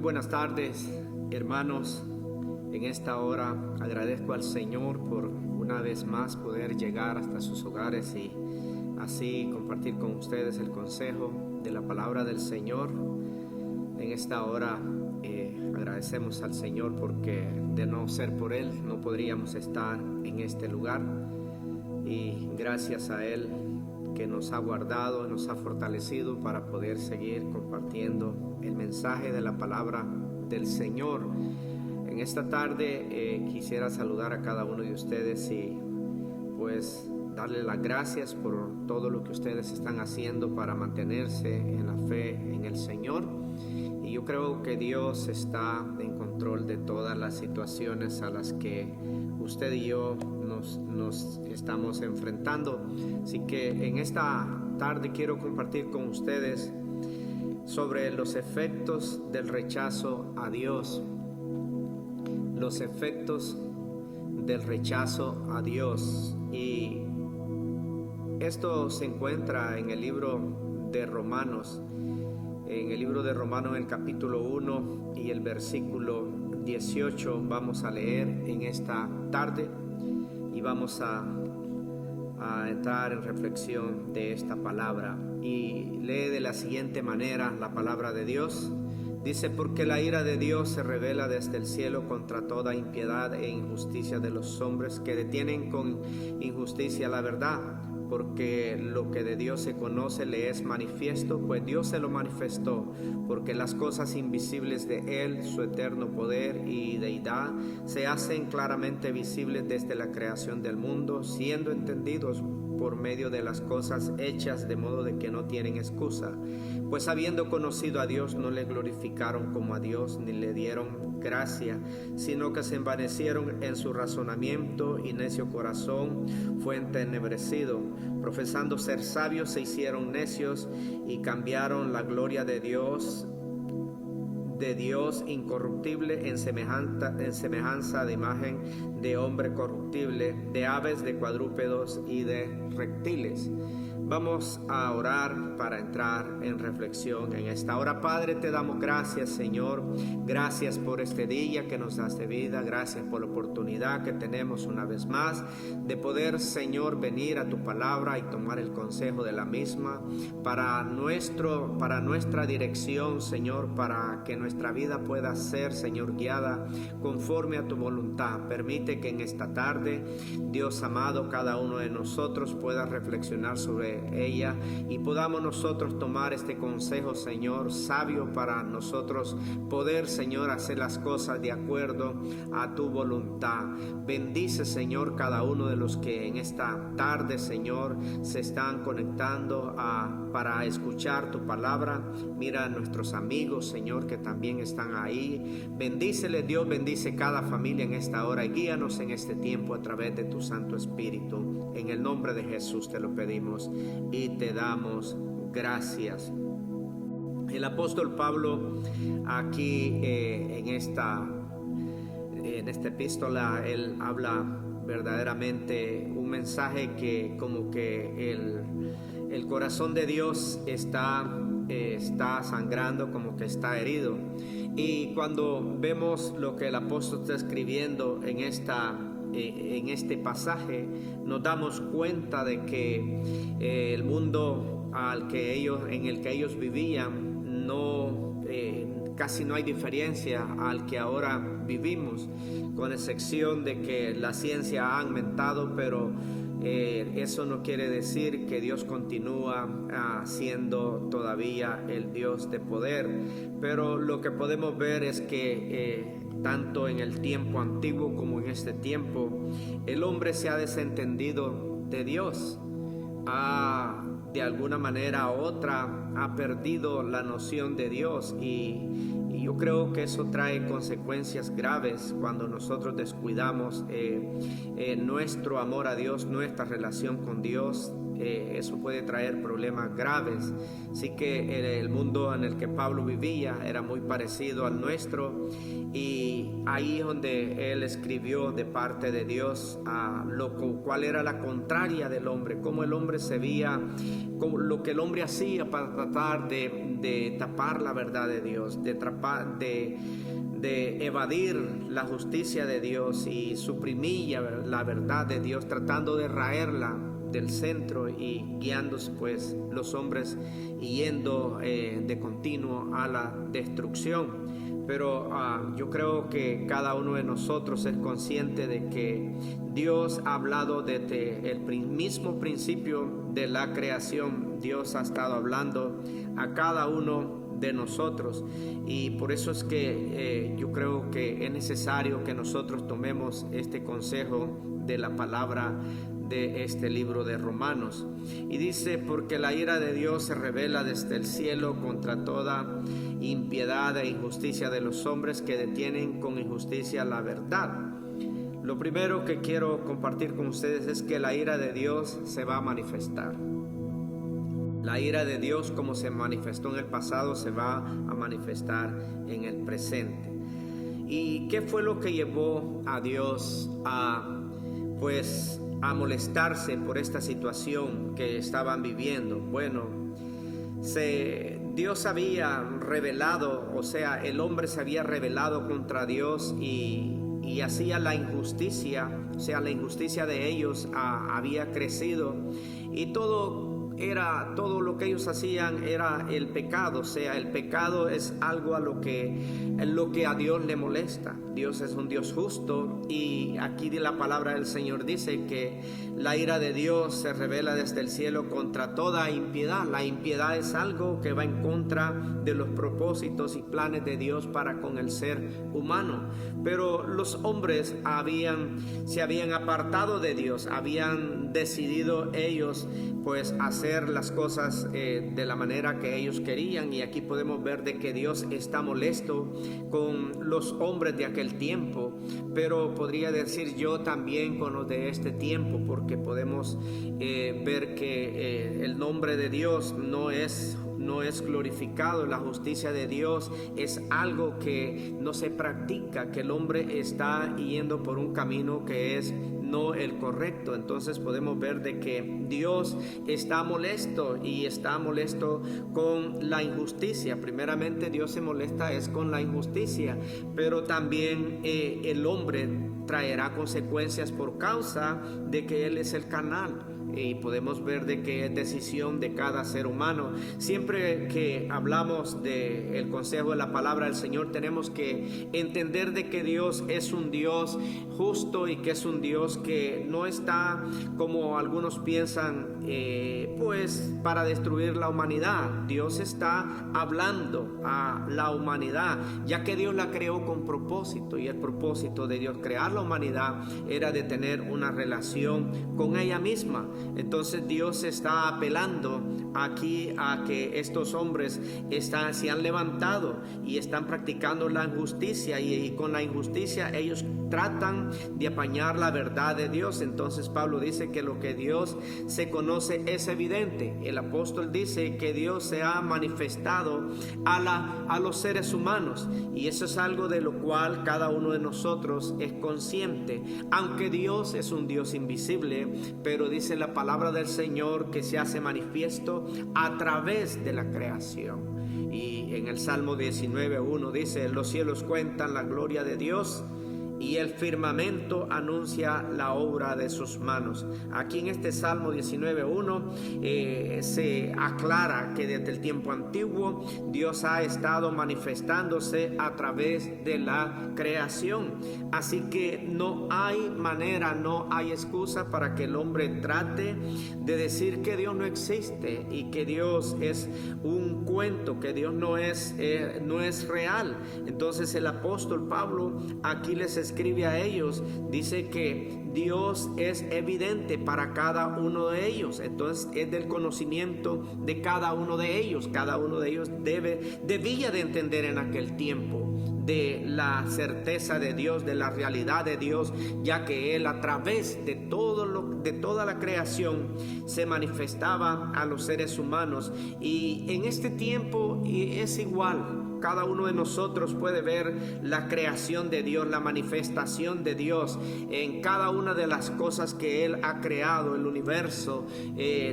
buenas tardes, hermanos. En esta hora agradezco al Señor por una vez más poder llegar hasta sus hogares y así compartir con ustedes el consejo de la palabra del Señor. En esta hora agradecemos al Señor porque de no ser por Él no podríamos estar en este lugar, y gracias a Él que nos ha guardado, nos ha fortalecido para poder seguir compartiendo el mensaje de la palabra del Señor. En esta tarde quisiera saludar a cada uno de ustedes y pues darle las gracias por todo lo que ustedes están haciendo para mantenerse en la fe en el Señor. Y yo creo que Dios está en control de todas las situaciones a las que usted y yo nos estamos enfrentando. Así que en esta tarde quiero compartir con ustedes sobre los efectos del rechazo a Dios. Los efectos del rechazo a Dios. Y esto se encuentra en el libro de Romanos. En el libro de Romanos, en el capítulo 1 y el versículo 18 vamos a leer en esta tarde y vamos a entrar en reflexión de esta palabra. Y lee de la siguiente manera la palabra de Dios. Dice: porque la ira de Dios se revela desde el cielo contra toda impiedad e injusticia de los hombres que detienen con injusticia la verdad. Porque lo que de Dios se conoce le es manifiesto, pues Dios se lo manifestó, porque las cosas invisibles de Él, su eterno poder y deidad, se hacen claramente visibles desde la creación del mundo, siendo entendidos por medio de las cosas hechas, de modo de que no tienen excusa. Pues habiendo conocido a Dios, no le glorificaron como a Dios, ni le dieron gracia, sino que se envanecieron en su razonamiento, y necio corazón fue entenebrecido. Profesando ser sabios, se hicieron necios y cambiaron la gloria de Dios incorruptible en semejanza de imagen de hombre corruptible, de aves, de cuadrúpedos y de reptiles. Vamos a orar para entrar en reflexión en esta hora. Padre, te damos gracias, Señor. Gracias por este día que nos das de vida. Gracias por la oportunidad que tenemos una vez más de poder, Señor, venir a tu palabra y tomar el consejo de la misma para nuestra dirección, Señor, para que nuestra vida pueda ser, Señor, guiada conforme a tu voluntad. Permite que en esta tarde, Dios amado, cada uno de nosotros pueda reflexionar sobre ella y podamos nosotros tomar este consejo, Señor, sabio para nosotros poder, Señor, hacer las cosas de acuerdo a tu voluntad. Bendice, Señor, cada uno de los que en esta tarde, Señor, se están conectando para escuchar tu palabra. Mira a nuestros amigos, Señor, que también están ahí. Bendícele, Dios, bendice cada familia en esta hora y guíanos en este tiempo a través de tu Santo Espíritu. En el nombre de Jesús te lo pedimos y te damos gracias. El apóstol Pablo aquí en esta epístola, él habla verdaderamente un mensaje que como que el corazón de Dios está sangrando, como que está herido. Y cuando vemos lo que el apóstol está escribiendo en este pasaje, nos damos cuenta de que el mundo en el que ellos vivían casi no hay diferencia al que ahora vivimos, con excepción de que la ciencia ha aumentado, pero eso no quiere decir que Dios continúa siendo todavía el Dios de poder. Pero lo que podemos ver es que tanto en el tiempo antiguo como en este tiempo, el hombre se ha desentendido de Dios. De alguna manera u otra ha perdido la noción de Dios, y yo creo que eso trae consecuencias graves cuando nosotros descuidamos nuestro amor a Dios, nuestra relación con Dios. eso puede traer problemas graves. Así que el mundo en el que Pablo vivía era muy parecido al nuestro, y ahí es donde él escribió de parte de Dios cuál era la contraria del hombre, cómo el hombre se veía, lo que el hombre hacía para tratar de tapar la verdad de Dios, de evadir la justicia de Dios y suprimir la verdad de Dios, tratando de raerla del centro y guiándose pues los hombres yendo de continuo a la destrucción. Pero yo creo que cada uno de nosotros es consciente de que Dios ha hablado desde el mismo principio de la creación. Dios ha estado hablando a cada uno de nosotros, y por eso es que yo creo que es necesario que nosotros tomemos este consejo de la palabra de este libro de Romanos. Y dice: porque la ira de Dios se revela desde el cielo contra toda impiedad e injusticia de los hombres que detienen con injusticia la verdad. Lo primero que quiero compartir con ustedes es que la ira de Dios se va a manifestar. La ira de Dios, como se manifestó en el pasado, se va a manifestar en el presente. ¿Y qué fue lo que llevó a Dios a molestarse por esta situación que estaban viviendo? Bueno, Dios había revelado, o sea, el hombre se había rebelado contra Dios y hacía la injusticia, o sea, la injusticia de ellos había crecido, y todo lo que ellos hacían era el pecado. O sea, el pecado es algo lo que a Dios le molesta. Dios es un Dios justo, y aquí la palabra del Señor dice que la ira de Dios se revela desde el cielo contra toda impiedad. La impiedad es algo que va en contra de los propósitos y planes de Dios para con el ser humano. Pero los hombres se habían apartado de Dios, habían decidido ellos pues hacer las cosas de la manera que ellos querían, y aquí podemos ver de que Dios está molesto con los hombres de aquel tiempo, pero podría decir yo también con los de este tiempo, porque podemos ver que el nombre de Dios no es glorificado. La justicia de Dios es algo que no se practica, que el hombre está yendo por un camino que es no el correcto. Entonces podemos ver de que Dios está molesto, y está molesto con la injusticia. Primeramente Dios se molesta es con la injusticia, pero también el hombre traerá consecuencias por causa de que él es el canal. Y podemos ver de que es decisión de cada ser humano. Siempre que hablamos del consejo de la palabra del Señor, tenemos que entender de que Dios es un Dios justo, y que es un Dios que no está, como algunos piensan, pues para destruir la humanidad. Dios está hablando a la humanidad, ya que Dios la creó con propósito, y el propósito de Dios crear la humanidad era de tener una relación con ella misma. Entonces Dios está apelando aquí a que estos hombres se han levantado y están practicando la injusticia, y con la injusticia ellos tratan de apañar la verdad de Dios. Entonces Pablo dice que lo que Dios se conoce es evidente. El apóstol dice que Dios se ha manifestado a los seres humanos, y eso es algo de lo cual cada uno de nosotros es consciente. Aunque Dios es un Dios invisible, pero dice la palabra del Señor que se hace manifiesto a través de la creación. Y en el Salmo 19:1 dice: los cielos cuentan la gloria de Dios, y el firmamento anuncia la obra de sus manos. Aquí en este Salmo 19:1 se aclara que desde el tiempo antiguo Dios ha estado manifestándose a través de la creación. Así que no hay manera, no hay excusa para que el hombre trate de decir que Dios no existe y que Dios es un cuento, que Dios no es real. Entonces el apóstol Pablo aquí les escribe a ellos, dice que Dios es evidente para cada uno de ellos. Entonces es del conocimiento de cada uno de ellos. Cada uno de ellos debía de entender en aquel tiempo de la certeza de Dios, de la realidad de Dios, ya que Él a través de toda la creación se manifestaba a los seres humanos. Y en este tiempo es igual. Cada uno de nosotros puede ver la creación de Dios, la manifestación de Dios en cada una de las cosas que Él ha creado, el universo,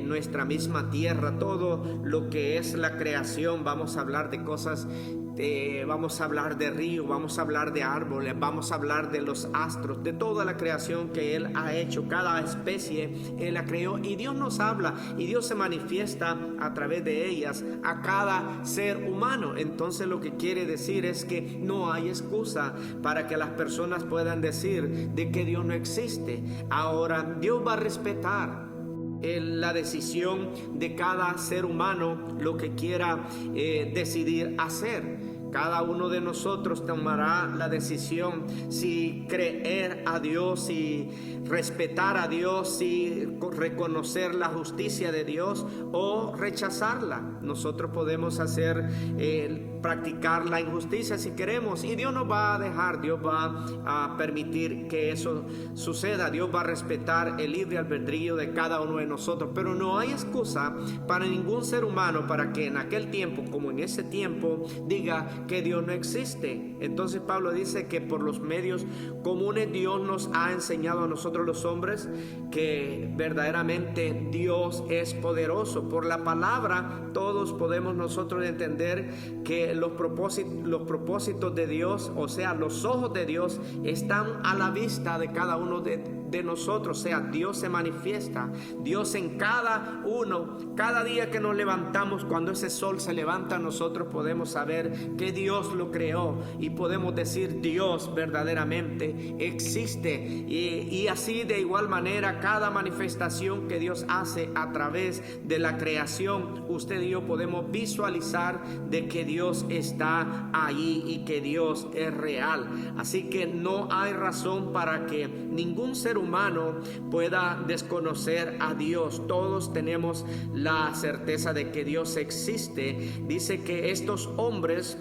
nuestra misma tierra, todo lo que es la creación. Vamos a hablar de cosas, vamos a hablar de ríos, vamos a hablar de árboles, vamos a hablar de los astros, de toda la creación que Él ha hecho. Cada especie Él la creó, y Dios nos habla y Dios se manifiesta a través de ellas a cada ser humano. Entonces lo que quiere decir es que no hay excusa para que las personas puedan decir de que Dios no existe. Ahora Dios va a respetar la decisión de cada ser humano, lo que quiera decidir hacer. Cada uno de nosotros tomará la decisión si creer a Dios, si respetar a Dios, si reconocer la justicia de Dios o rechazarla. Nosotros podemos practicar la injusticia si queremos, y Dios nos va a dejar, Dios va a permitir que eso suceda. Dios va a respetar el libre albedrío de cada uno de nosotros, pero no hay excusa para ningún ser humano para que en aquel tiempo como en ese tiempo diga que Dios no existe. Entonces Pablo dice que por los medios comunes Dios nos ha enseñado a nosotros los hombres que verdaderamente Dios es poderoso. Por la palabra todos podemos nosotros entender que los propósitos de Dios, o sea, los ojos de Dios, están a la vista de cada uno de nosotros. O sea, Dios se manifiesta, Dios en cada uno. Cada día que nos levantamos, cuando ese sol se levanta, nosotros podemos saber que Dios lo creó y podemos decir Dios verdaderamente existe. Y así de igual manera, cada manifestación que Dios hace a través de la creación, usted y yo podemos visualizar de que Dios está allí y que Dios es real. Así que no hay razón para que ningún ser humano pueda desconocer a Dios. Todos tenemos la certeza de que Dios existe. Dice que estos hombres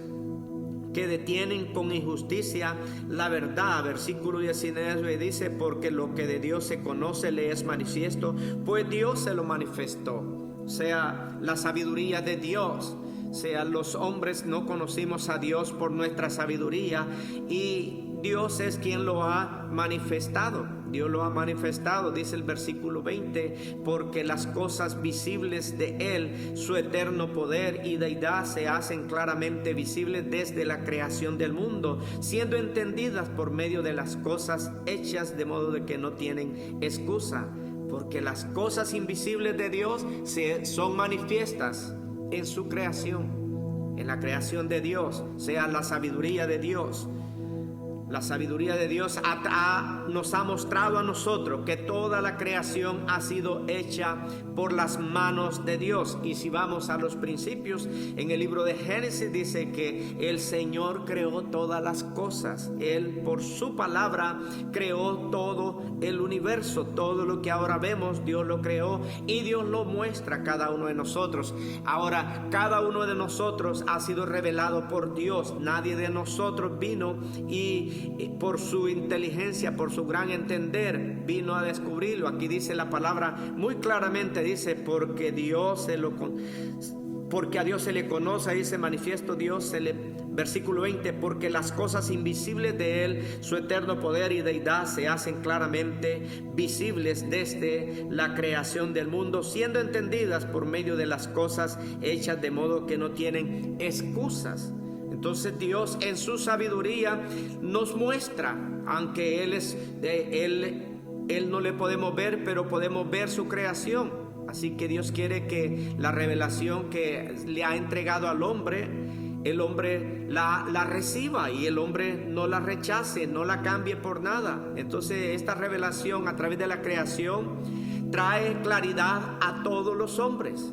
que detienen con injusticia la verdad, versículo 19 dice: porque lo que de Dios se conoce le es manifiesto, pues Dios se lo manifestó. O sea, la sabiduría de Dios. O sea, los hombres no conocimos a Dios por nuestra sabiduría, y Dios es quien lo ha manifestado. Dios lo ha manifestado, dice el versículo 20, porque las cosas visibles de Él, su eterno poder y deidad, se hacen claramente visibles desde la creación del mundo, siendo entendidas por medio de las cosas hechas, de modo de que no tienen excusa. Porque las cosas invisibles de Dios son manifiestas en su creación, en la creación de Dios, sea la sabiduría de Dios. La sabiduría de Dios nos ha mostrado a nosotros que toda la creación ha sido hecha por las manos de Dios. Y si vamos a los principios, en el libro de Génesis dice que el Señor creó todas las cosas. Él por su palabra creó todo el universo. Todo lo que ahora vemos, Dios lo creó y Dios lo muestra a cada uno de nosotros. Ahora, cada uno de nosotros ha sido revelado por Dios. Nadie de nosotros vino y por su inteligencia, por su gran entender, vino a descubrirlo. Aquí dice la palabra muy claramente, dice, porque a Dios se le conoce, dice manifiesto Dios, versículo 20, porque las cosas invisibles de Él, su eterno poder y deidad, se hacen claramente visibles desde la creación del mundo, siendo entendidas por medio de las cosas hechas, de modo que no tienen excusas. Entonces Dios en su sabiduría nos muestra, aunque Él no le podemos ver, pero podemos ver su creación. Así que Dios quiere que la revelación que le ha entregado al hombre, el hombre la reciba y el hombre no la rechace, no la cambie por nada. Entonces esta revelación a través de la creación trae claridad a todos los hombres.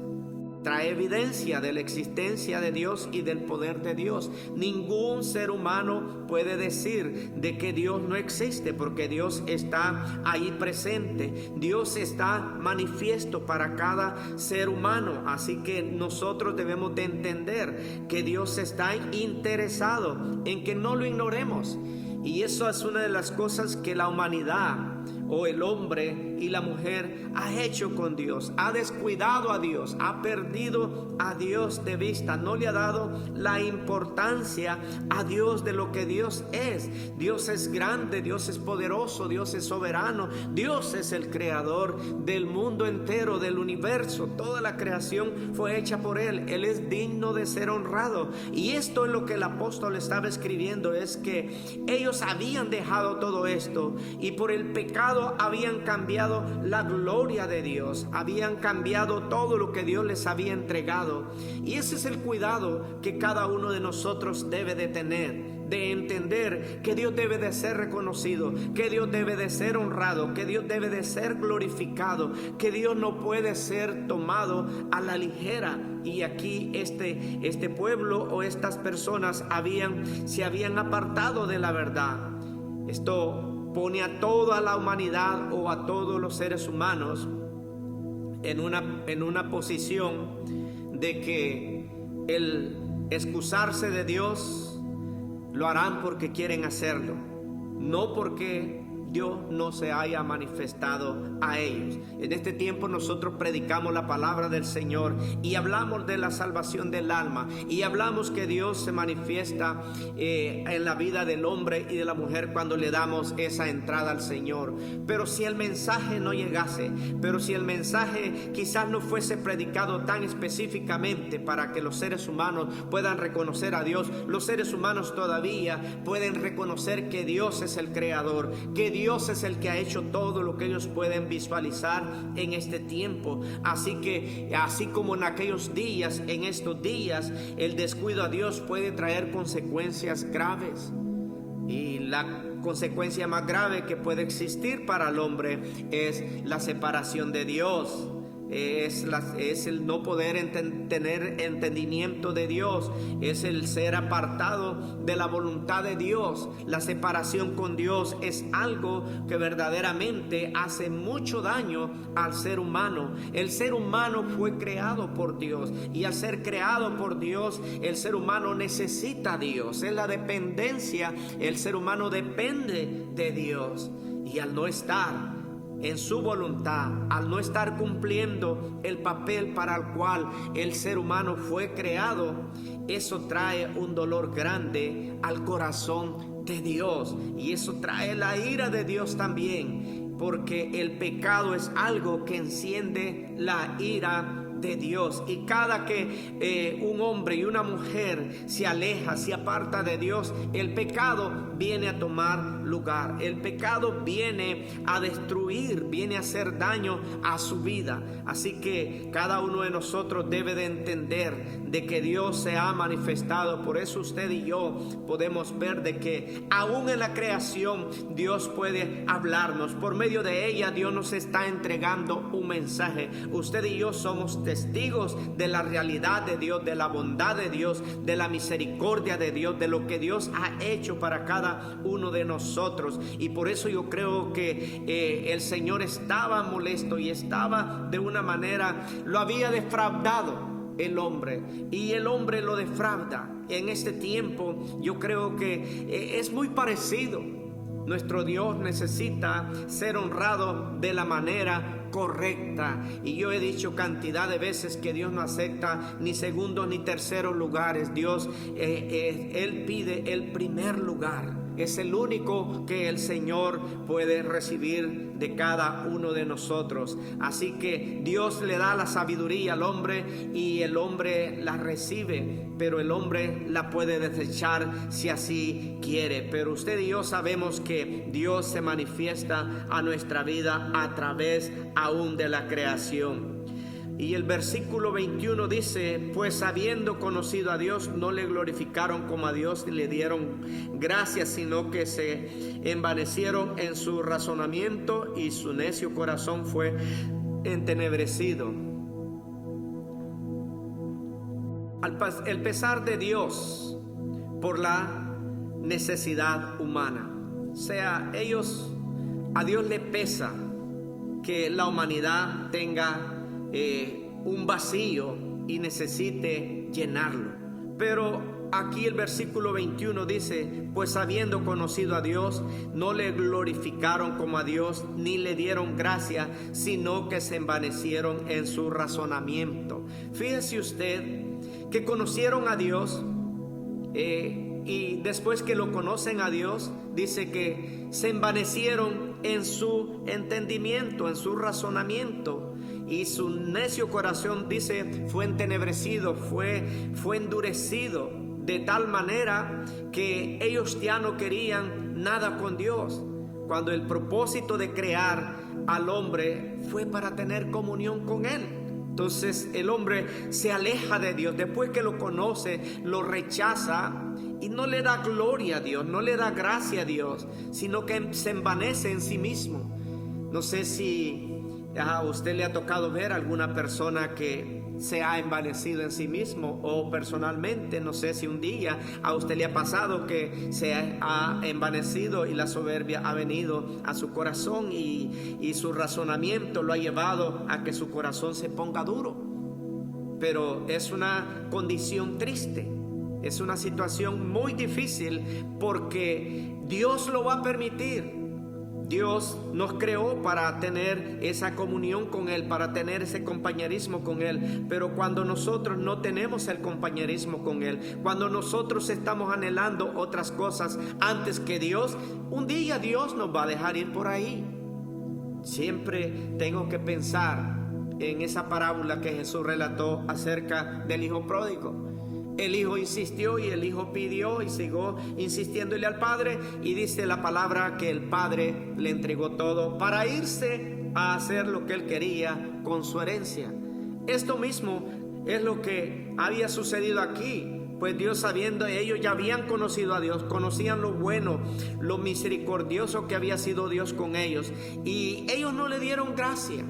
trae evidencia de la existencia de Dios y del poder de Dios. Ningún ser humano puede decir de que Dios no existe, porque Dios está ahí presente. Dios está manifiesto para cada ser humano. Así que nosotros debemos de entender que Dios está interesado en que no lo ignoremos. Y eso es una de las cosas que la humanidad o el hombre y la mujer ha hecho con Dios. Ha descuidado a Dios, ha perdido a Dios de vista, no le ha dado la importancia a Dios de lo que Dios es. Dios es grande, Dios es poderoso, Dios es soberano, Dios es el creador del mundo entero, del universo. Toda la creación fue hecha por Él. Él es digno de ser honrado. Y esto es lo que el apóstol estaba escribiendo, es que ellos habían dejado todo esto y por el pecado habían cambiado la gloria de Dios, habían cambiado todo lo que Dios les había entregado. Y ese es el cuidado que cada uno de nosotros debe de tener, de entender que Dios debe de ser reconocido, que Dios debe de ser honrado, que Dios debe de ser glorificado, que Dios no puede ser tomado a la ligera. Y aquí este pueblo o estas personas se habían apartado de la verdad. Esto pone a toda la humanidad o a todos los seres humanos en una posición de que el excusarse de Dios lo harán porque quieren hacerlo, no porque Dios no se haya manifestado a ellos. En este tiempo nosotros predicamos la palabra del Señor y hablamos de la salvación del alma y hablamos que Dios se manifiesta en la vida del hombre y de la mujer cuando le damos esa entrada al Señor. Pero si el mensaje no llegase, pero si el mensaje quizás no fuese predicado tan específicamente para que los seres humanos puedan reconocer a Dios, los seres humanos todavía pueden reconocer que Dios es el creador, que Dios es el que ha hecho todo lo que ellos pueden visualizar en este tiempo. Así que, así como en aquellos días, en estos días, el descuido a Dios puede traer consecuencias graves. Y la consecuencia más grave que puede existir para el hombre es la separación de Dios. Es el no poder tener entendimiento de Dios, es el ser apartado de la voluntad de Dios. La separación con Dios es algo que verdaderamente hace mucho daño al ser humano. El ser humano fue creado por Dios y al ser creado por Dios, el ser humano necesita a Dios. Es la dependencia, el ser humano depende de Dios, y al no estar en su voluntad, al no estar cumpliendo el papel para el cual el ser humano fue creado, eso trae un dolor grande al corazón de Dios, y eso trae la ira de Dios también, porque el pecado es algo que enciende la ira de Dios. Y cada que un hombre y una mujer se aleja, se aparta de Dios, el pecado viene a tomar lugar. El pecado viene a destruir, viene a hacer daño a su vida. Así que cada uno de nosotros debe de entender de que Dios se ha manifestado. Por eso usted y yo podemos ver de que aún en la creación Dios puede hablarnos. Por medio de ella Dios nos está entregando un mensaje. Usted y yo somos testigos de la realidad de Dios, de la bondad de Dios, de la misericordia de Dios, de lo que Dios ha hecho para cada uno de nosotros. Y por eso yo creo que el Señor estaba molesto y estaba de una manera, lo había defraudado el hombre, y el hombre lo defrauda. En este tiempo yo creo que es muy parecido. Nuestro Dios necesita ser honrado de la manera correcta, y yo he dicho cantidad de veces que Dios no acepta ni segundos ni terceros lugares. Dios Él pide el primer lugar. Es el único que el Señor puede recibir de cada uno de nosotros. Así que Dios le da la sabiduría al hombre y el hombre la recibe, pero el hombre la puede desechar si así quiere. Pero usted y yo sabemos que Dios se manifiesta a nuestra vida a través aún de la creación. Y el versículo 21 dice: pues habiendo conocido a Dios, no le glorificaron como a Dios y le dieron gracias, sino que se envanecieron en su razonamiento y su necio corazón fue entenebrecido. el pesar de Dios por la necesidad humana. O sea, a Dios le pesa que la humanidad tenga un vacío y necesite llenarlo. Pero aquí el versículo 21 dice: pues habiendo conocido a Dios, no le glorificaron como a Dios, ni le dieron gracia, sino que se envanecieron en su razonamiento. Fíjese usted que conocieron a Dios, y después que lo conocen a Dios, dice que se envanecieron en su entendimiento, en su razonamiento, y su necio corazón, dice, fue entenebrecido, fue endurecido, de tal manera que ellos ya no querían nada con Dios, cuando el propósito de crear al hombre fue para tener comunión con Él. Entonces el hombre se aleja de Dios, después que lo conoce, lo rechaza y no le da gloria a Dios, no le da gracia a Dios, sino que se envanece en sí mismo. No sé si a usted le ha tocado ver a alguna persona que se ha envanecido en sí mismo, o personalmente, no sé si un día a usted le ha pasado que se ha envanecido y la soberbia ha venido a su corazón y su razonamiento lo ha llevado a que su corazón se ponga duro. Pero es una condición triste, es una situación muy difícil, porque Dios lo va a permitir. Dios nos creó para tener esa comunión con Él, para tener ese compañerismo con Él. Pero cuando nosotros no tenemos el compañerismo con Él, cuando nosotros estamos anhelando otras cosas antes que Dios, un día Dios nos va a dejar ir por ahí. Siempre tengo que pensar en esa parábola que Jesús relató acerca del hijo pródigo. El hijo insistió y el hijo pidió y siguió insistiéndole al padre, y dice la palabra que el padre le entregó todo para irse a hacer lo que él quería con su herencia. Esto mismo es lo que había sucedido aquí, pues Dios, sabiendo, ellos ya habían conocido a Dios, conocían lo bueno, lo misericordioso que había sido Dios con ellos, y ellos no le dieron gracia.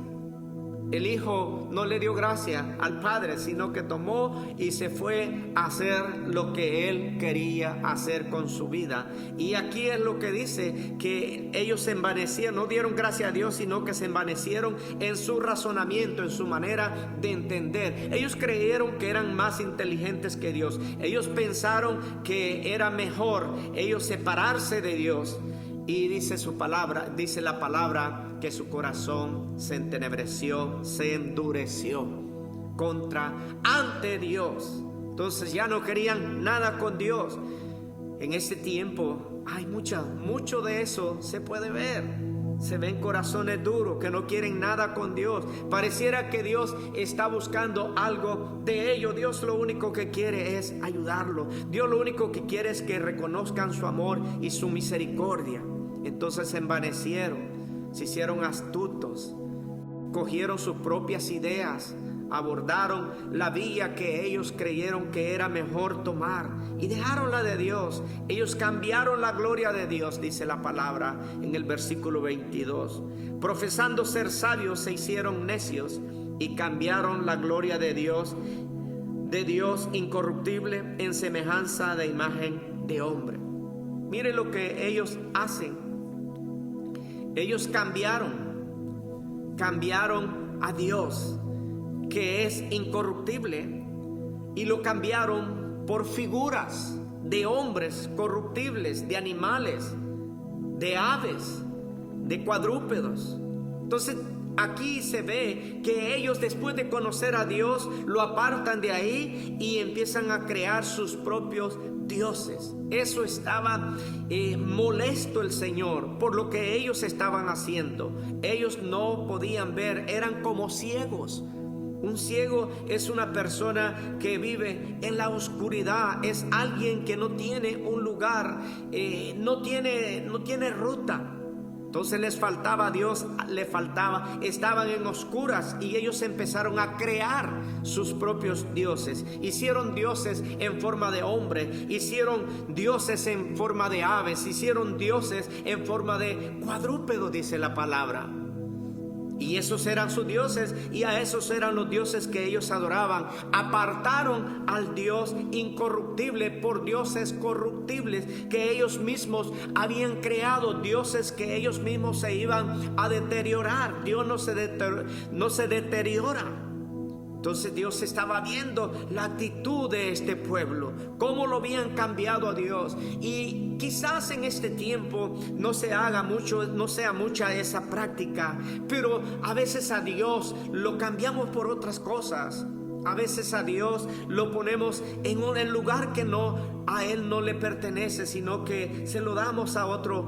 El hijo no le dio gracia al padre, sino que tomó y se fue a hacer lo que él quería hacer con su vida. Y aquí es lo que dice, que ellos se envanecieron, no dieron gracia a Dios, sino que se envanecieron en su razonamiento, en su manera de entender. Ellos creyeron que eran más inteligentes que Dios. Ellos pensaron que era mejor ellos separarse de Dios. Y dice su palabra, dice la palabra, que su corazón se entenebreció, se endureció ante Dios. Entonces ya no querían nada con Dios. En este tiempo hay mucho de eso se puede ver. Se ven corazones duros que no quieren nada con Dios. Pareciera que Dios está buscando algo de ellos. Dios lo único que quiere es ayudarlo. Dios lo único que quiere es que reconozcan su amor y su misericordia. Entonces se envanecieron, se hicieron astutos, cogieron sus propias ideas, abordaron la vía que ellos creyeron que era mejor tomar y dejaron la de Dios. Ellos cambiaron la gloria de Dios, dice la palabra en el versículo 22. Profesando ser sabios, se hicieron necios y cambiaron la gloria de Dios incorruptible, en semejanza de imagen de hombre. Mire lo que ellos hacen. Ellos cambiaron a Dios, que es incorruptible, y lo cambiaron por figuras de hombres corruptibles, de animales, de aves, de cuadrúpedos. Entonces aquí se ve que ellos, después de conocer a Dios, lo apartan de ahí y empiezan a crear sus propios dioses. Eso estaba molesto el Señor por lo que ellos estaban haciendo. Ellos no podían ver, eran como ciegos. Un ciego es una persona que vive en la oscuridad, es alguien que no tiene un lugar, no tiene ruta. Entonces les faltaba a Dios, estaban en oscuras, y ellos empezaron a crear sus propios dioses. Hicieron dioses en forma de hombre, hicieron dioses en forma de aves, hicieron dioses en forma de cuadrúpedo, dice la palabra. Y esos eran sus dioses, y a esos eran los dioses que ellos adoraban. Apartaron al Dios incorruptible por dioses corruptibles que ellos mismos habían creado, dioses que ellos mismos se iban a deteriorar. Dios no se deteriora. Entonces Dios estaba viendo la actitud de este pueblo, cómo lo habían cambiado a Dios. Y quizás en este tiempo no sea mucha esa práctica, pero a veces a Dios lo cambiamos por otras cosas. A veces a Dios lo ponemos en un lugar que a Él no le pertenece, sino que se lo damos a otro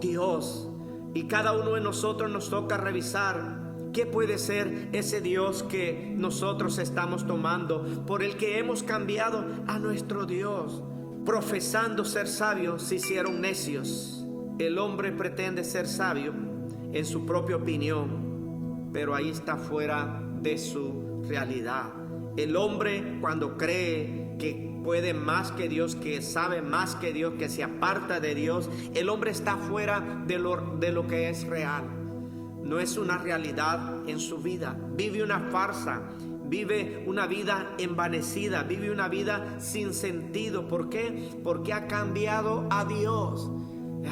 Dios. Y cada uno de nosotros nos toca revisar ¿qué puede ser ese Dios que nosotros estamos tomando, por el que hemos cambiado a nuestro Dios? Profesando ser sabios, se hicieron necios. El hombre pretende ser sabio en su propia opinión, pero ahí está fuera de su realidad. El hombre, cuando cree que puede más que Dios, que sabe más que Dios, que se aparta de Dios, el hombre está fuera de lo que es real. No es una realidad en su vida. Vive una farsa, vive una vida envanecida, vive una vida sin sentido. ¿Por qué? Porque ha cambiado a Dios,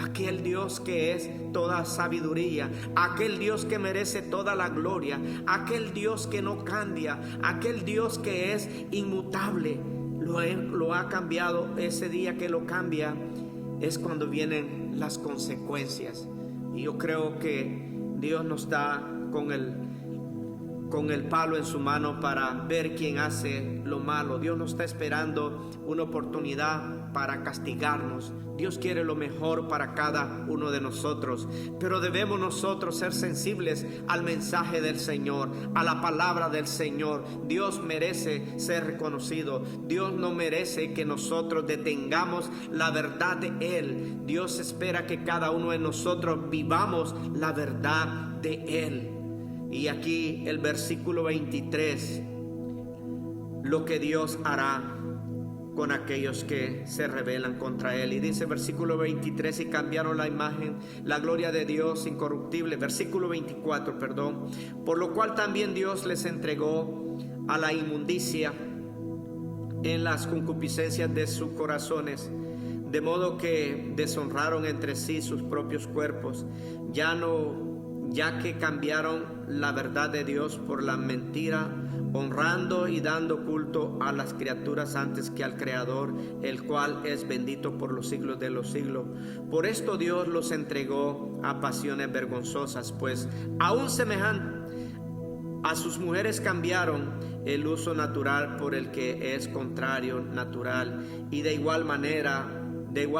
aquel Dios que es toda sabiduría, aquel Dios que merece toda la gloria, aquel Dios que no cambia, aquel Dios que es inmutable. Lo ha cambiado. Ese día que lo cambia es cuando vienen las consecuencias. Y yo creo que Dios nos da con el palo en su mano para ver quién hace lo malo. Dios nos está esperando una oportunidad para castigarnos. Dios quiere lo mejor para cada uno de nosotros, pero debemos nosotros ser sensibles al mensaje del Señor, a la palabra del Señor. Dios merece ser reconocido. Dios no merece que nosotros detengamos la verdad de Él. Dios espera que cada uno de nosotros vivamos la verdad de Él. Y aquí el versículo 23, lo que Dios hará con aquellos que se rebelan contra Él. Y dice versículo 23, y cambiaron la imagen, la gloria de Dios incorruptible. Versículo 24, perdón. Por lo cual también Dios les entregó a la inmundicia en las concupiscencias de sus corazones, de modo que deshonraron entre sí sus propios cuerpos, ya que cambiaron la verdad de Dios por la mentira, honrando y dando culto a las criaturas antes que al Creador, el cual es bendito por los siglos de los siglos. Por esto Dios los entregó a pasiones vergonzosas, pues aún semejante a sus mujeres cambiaron el uso natural por el que es contrario natural, y de igual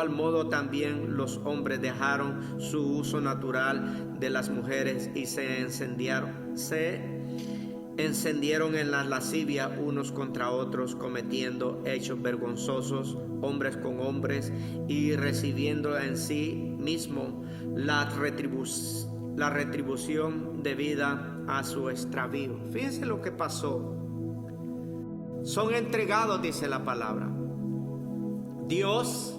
modo también los hombres dejaron su uso natural de las mujeres y se encendieron en la lascivia unos contra otros, cometiendo hechos vergonzosos hombres con hombres, y recibiendo en sí mismo la retribución debida a su extravío. Fíjense lo que pasó. Son entregados, dice la palabra. Dios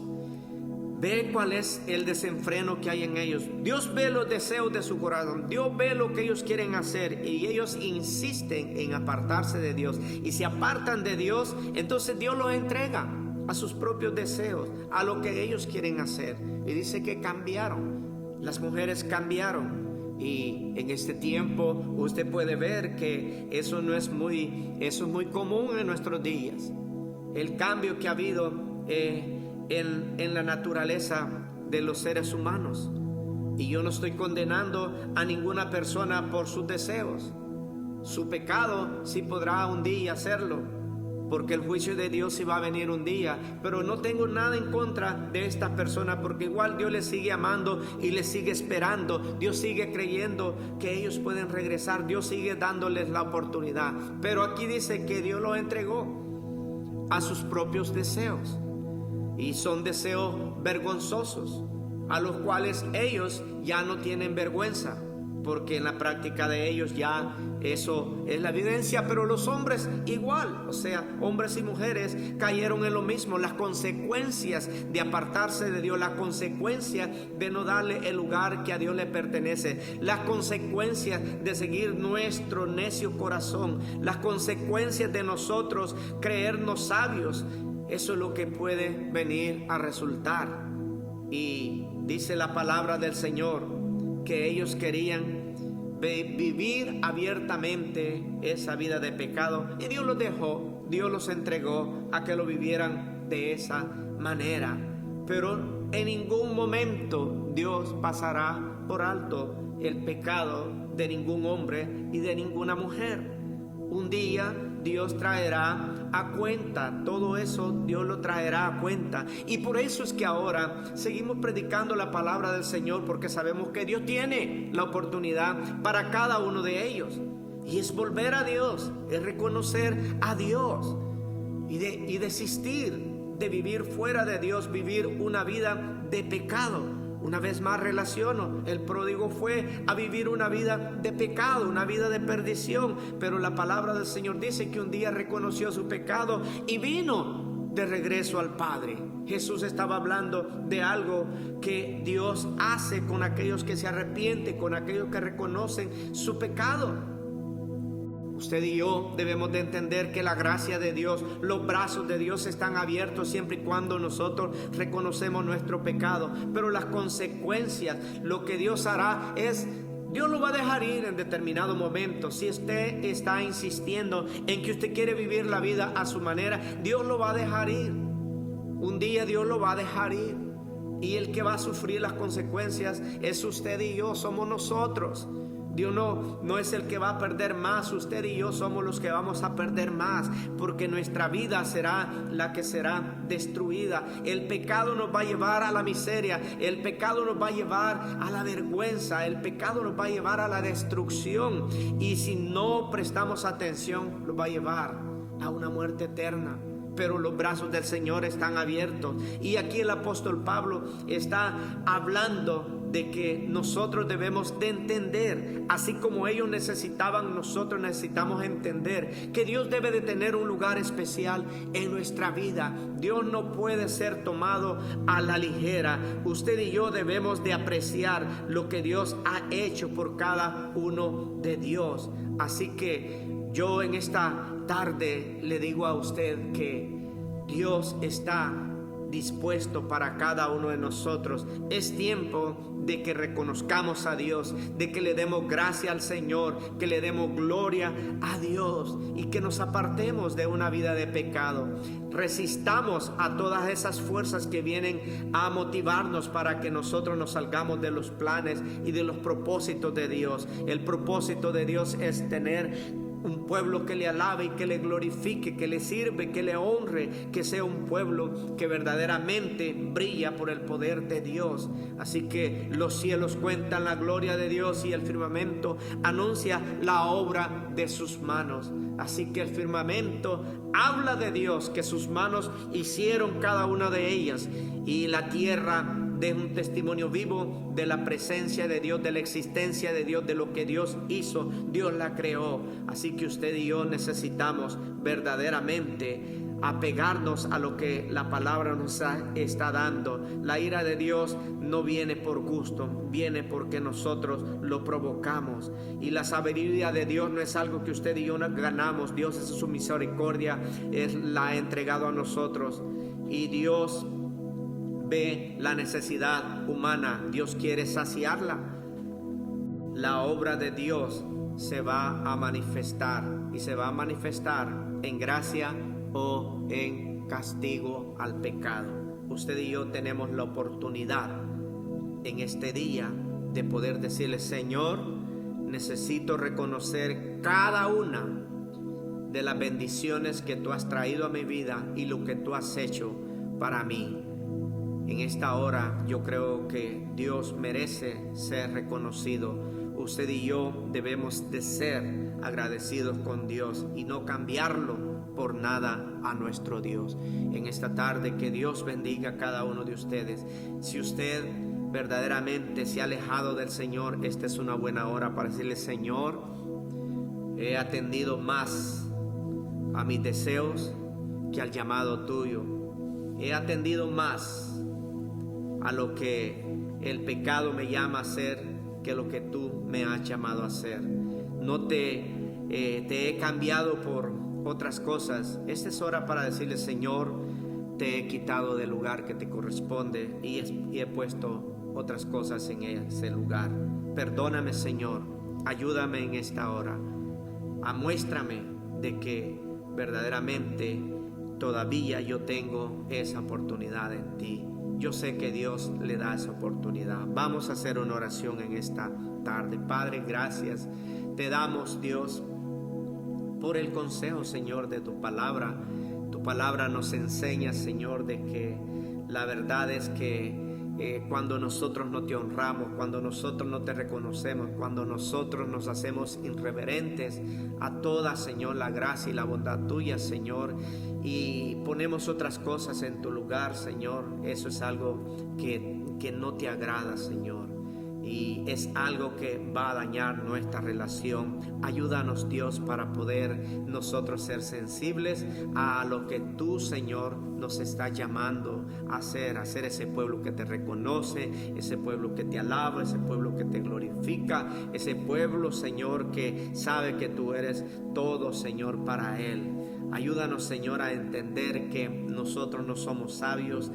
ve cuál es el desenfreno que hay en ellos. Dios ve los deseos de su corazón. Dios ve lo que ellos quieren hacer, y ellos insisten en apartarse de Dios. Y si apartan de Dios, entonces Dios los entrega a sus propios deseos, a lo que ellos quieren hacer. Y dice que cambiaron. Las mujeres cambiaron. Y en este tiempo usted puede ver que eso es muy común en nuestros días. El cambio que ha habido en la naturaleza de los seres humanos. Y yo no estoy condenando a ninguna persona por sus deseos. Su pecado sí podrá un día hacerlo, porque el juicio de Dios sí va a venir un día. Pero no tengo nada en contra de esta persona, porque igual Dios les sigue amando y les sigue esperando. Dios sigue creyendo que ellos pueden regresar. Dios sigue dándoles la oportunidad. Pero aquí dice que Dios los entregó a sus propios deseos. Y son deseos vergonzosos, a los cuales ellos ya no tienen vergüenza. porque en la práctica de ellos ya eso es la evidencia. Pero los hombres igual, o sea, hombres y mujeres cayeron en lo mismo. Las consecuencias de apartarse de Dios, las consecuencias de no darle el lugar que a Dios le pertenece, las consecuencias de seguir nuestro necio corazón, las consecuencias de nosotros creernos sabios. Eso es lo que puede venir a resultar. Y dice la palabra del Señor que ellos querían vivir abiertamente esa vida de pecado, y Dios los dejó, Dios los entregó a que lo vivieran de esa manera. Pero en ningún momento Dios pasará por alto el pecado de ningún hombre y de ninguna mujer. Un día Dios traerá a cuenta todo eso, Dios lo traerá a cuenta. Y por eso es que ahora seguimos predicando la palabra del Señor, porque sabemos que Dios tiene la oportunidad para cada uno de ellos. Y es volver a Dios, es reconocer a Dios y desistir de vivir fuera de Dios, vivir una vida de pecado. Una vez más relaciono, el pródigo fue a vivir una vida de pecado, una vida de perdición, pero la palabra del Señor dice que un día reconoció su pecado y vino de regreso al Padre. Jesús estaba hablando de algo que Dios hace con aquellos que se arrepienten, con aquellos que reconocen su pecado. Usted y yo debemos de entender que la gracia de Dios, los brazos de Dios están abiertos siempre y cuando nosotros reconocemos nuestro pecado. Pero las consecuencias, lo que Dios hará es, Dios lo va a dejar ir en determinado momento. Si usted está insistiendo en que usted quiere vivir la vida a su manera, Dios lo va a dejar ir. Un día Dios lo va a dejar ir. Y el que va a sufrir las consecuencias es usted y yo, somos nosotros. Dios no es el que va a perder más, usted y yo somos los que vamos a perder más, porque nuestra vida será la que será destruida. El pecado nos va a llevar a la miseria, el pecado nos va a llevar a la vergüenza, el pecado nos va a llevar a la destrucción, y si no prestamos atención, nos va a llevar a una muerte eterna. Pero los brazos del Señor están abiertos. Y aquí el apóstol Pablo está hablando de que nosotros debemos de entender, así como ellos necesitaban, nosotros necesitamos entender que Dios debe de tener un lugar especial en nuestra vida. Dios no puede ser tomado a la ligera. Usted y yo debemos de apreciar lo que Dios ha hecho por cada uno de Dios. Así que yo en esta tarde le digo a usted que Dios está dispuesto para cada uno de nosotros. Es tiempo de que reconozcamos a Dios, de que le demos gracia al Señor, que le demos gloria a Dios y que nos apartemos de una vida de pecado. Resistamos a todas esas fuerzas que vienen a motivarnos para que nosotros nos salgamos de los planes y de los propósitos de Dios. El propósito de Dios es tener un pueblo que le alabe y que le glorifique, que le sirve, que le honre, que sea un pueblo que verdaderamente brilla por el poder de Dios. Así que los cielos cuentan la gloria de Dios y el firmamento anuncia la obra de sus manos. Así que el firmamento habla de Dios, que sus manos hicieron cada una de ellas, y la tierra de un testimonio vivo de la presencia de Dios, de la existencia de Dios, de lo que Dios hizo. Dios la creó. Así que usted y yo necesitamos verdaderamente apegarnos a lo que la palabra nos está dando. La ira de Dios no viene por gusto, viene porque nosotros lo provocamos. Y la sabiduría de Dios no es algo que usted y yo nos ganamos. Dios, es su misericordia, la ha entregado a nosotros. Y Dios ve la necesidad humana, Dios quiere saciarla. La obra de Dios se va a manifestar, y se va a manifestar en gracia o en castigo al pecado. Usted y yo tenemos la oportunidad en este día de poder decirle: Señor, necesito reconocer cada una de las bendiciones que tú has traído a mi vida y lo que tú has hecho para mí. En esta hora yo creo que Dios merece ser reconocido. Usted y yo debemos de ser agradecidos con Dios y no cambiarlo por nada a nuestro Dios. En esta tarde, que Dios bendiga a cada uno de ustedes. Si usted verdaderamente se ha alejado del Señor, esta es una buena hora para decirle: Señor, he atendido más a mis deseos que al llamado tuyo. He atendido más a lo que el pecado me llama a hacer que lo que tú me has llamado a hacer. No te he cambiado por otras cosas. Esta es hora para decirle: Señor, te he quitado del lugar que te corresponde y he puesto otras cosas en ese lugar. Perdóname, Señor, ayúdame en esta hora. Muéstrame de que verdaderamente todavía yo tengo esa oportunidad en ti. Yo sé que Dios le da esa oportunidad. Vamos a hacer una oración en esta tarde. Padre, gracias te damos, Dios, por el consejo, Señor, de tu palabra. Tu palabra nos enseña, Señor, de que la verdad es que cuando nosotros no te honramos, cuando nosotros no te reconocemos, cuando nosotros nos hacemos irreverentes a toda, Señor, la gracia y la bondad tuya, Señor, y ponemos otras cosas en tu lugar, Señor, eso es algo que no te agrada, Señor. Y es algo que va a dañar nuestra relación. Ayúdanos, Dios, para poder nosotros ser sensibles a lo que tú, Señor, nos estás llamando a hacer ese pueblo que te reconoce, ese pueblo que te alaba, ese pueblo que te glorifica, ese pueblo, Señor, que sabe que tú eres todo, Señor, para él. Ayúdanos, Señor, a entender que nosotros no somos sabios.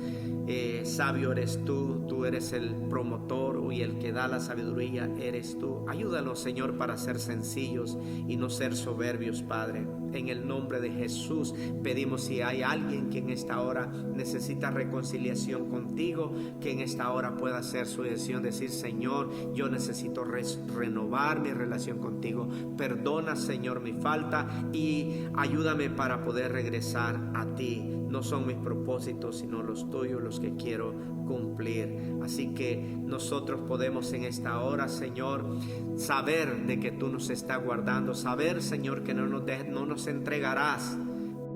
Sabio eres tú eres el promotor y el que da la sabiduría eres tú. Ayúdanos, Señor, para ser sencillos y no ser soberbios, Padre. En el nombre de Jesús pedimos: si hay alguien que en esta hora necesita reconciliación contigo, que en esta hora pueda hacer su decisión, decir: Señor, yo necesito renovar mi relación contigo. Perdona, Señor, mi falta y ayúdame para poder regresar a ti. No son mis propósitos, sino los tuyos los que quiero cumplir. Así que nosotros podemos en esta hora, Señor, saber de que tú nos estás guardando, saber, Señor, que no nos entregarás,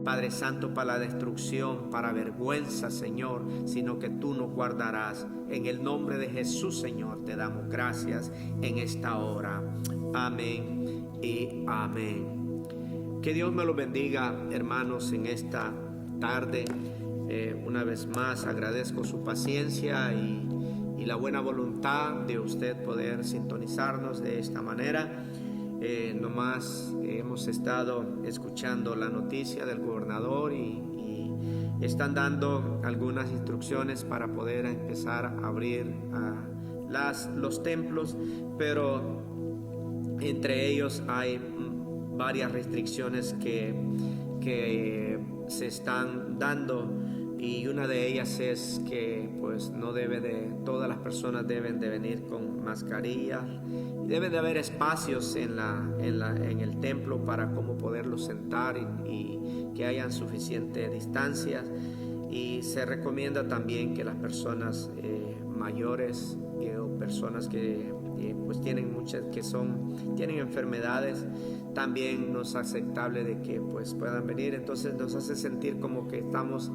Padre Santo, para la destrucción, para vergüenza, Señor, sino que tú nos guardarás. En el nombre de Jesús, Señor, te damos gracias en esta hora. Amén y amén. Que Dios me lo bendiga, hermanos, en esta tarde. Una vez más agradezco su paciencia y la buena voluntad de usted poder sintonizarnos de esta manera. Nomás hemos estado escuchando la noticia del gobernador y están dando algunas instrucciones para poder empezar a abrir los templos, pero entre ellos hay varias restricciones que se están dando, y una de ellas es que pues todas las personas deben de venir con mascarilla. Debe de haber espacios en el templo para cómo poderlos sentar y que hayan suficiente distancia. Y se recomienda también que las personas mayores o personas que pues tienen enfermedades, también no es aceptable de que pues puedan venir. Entonces nos hace sentir como que estamos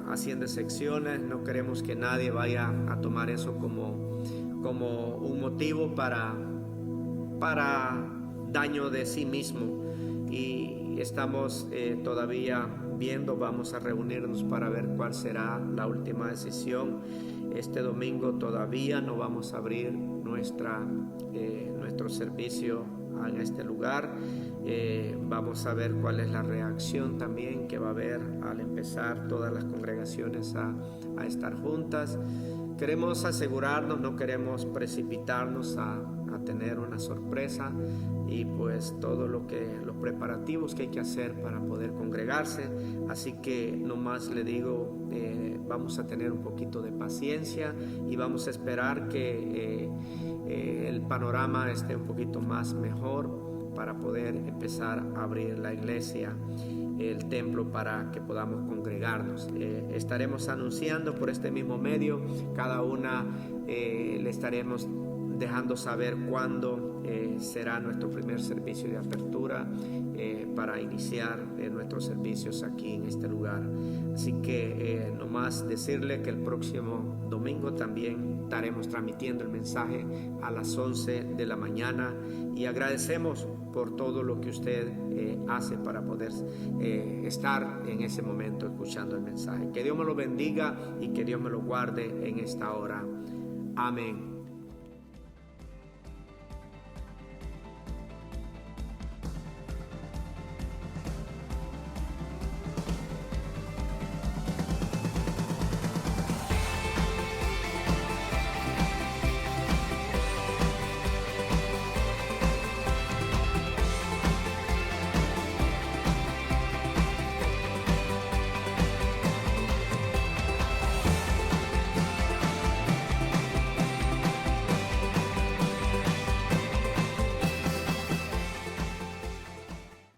haciendo excepciones. No queremos que nadie vaya a tomar eso como un motivo para daño de sí mismo. Y estamos todavía viendo, vamos a reunirnos para ver cuál será la última decisión. Este domingo todavía no vamos a abrir nuestro servicio en este lugar. Vamos a ver cuál es la reacción también que va a haber al empezar todas las congregaciones a estar juntas. Queremos asegurarnos, no queremos precipitarnos a tener una sorpresa, y pues todos los preparativos que hay que hacer para poder congregarse. Así que nomás le digo, vamos a tener un poquito de paciencia y vamos a esperar que el panorama esté un poquito más mejor para poder empezar a abrir la iglesia, el templo, para que podamos congregarnos. Estaremos anunciando por este mismo medio, cada una le estaremos dejando saber cuándo será nuestro primer servicio de apertura para iniciar nuestros servicios aquí en este lugar. Así que nomás decirle que el próximo domingo también estaremos transmitiendo el mensaje a las 11 de la mañana, y agradecemos por todo lo que usted hace para poder estar en ese momento escuchando el mensaje. Que Dios me lo bendiga y que Dios me lo guarde en esta hora. Amén.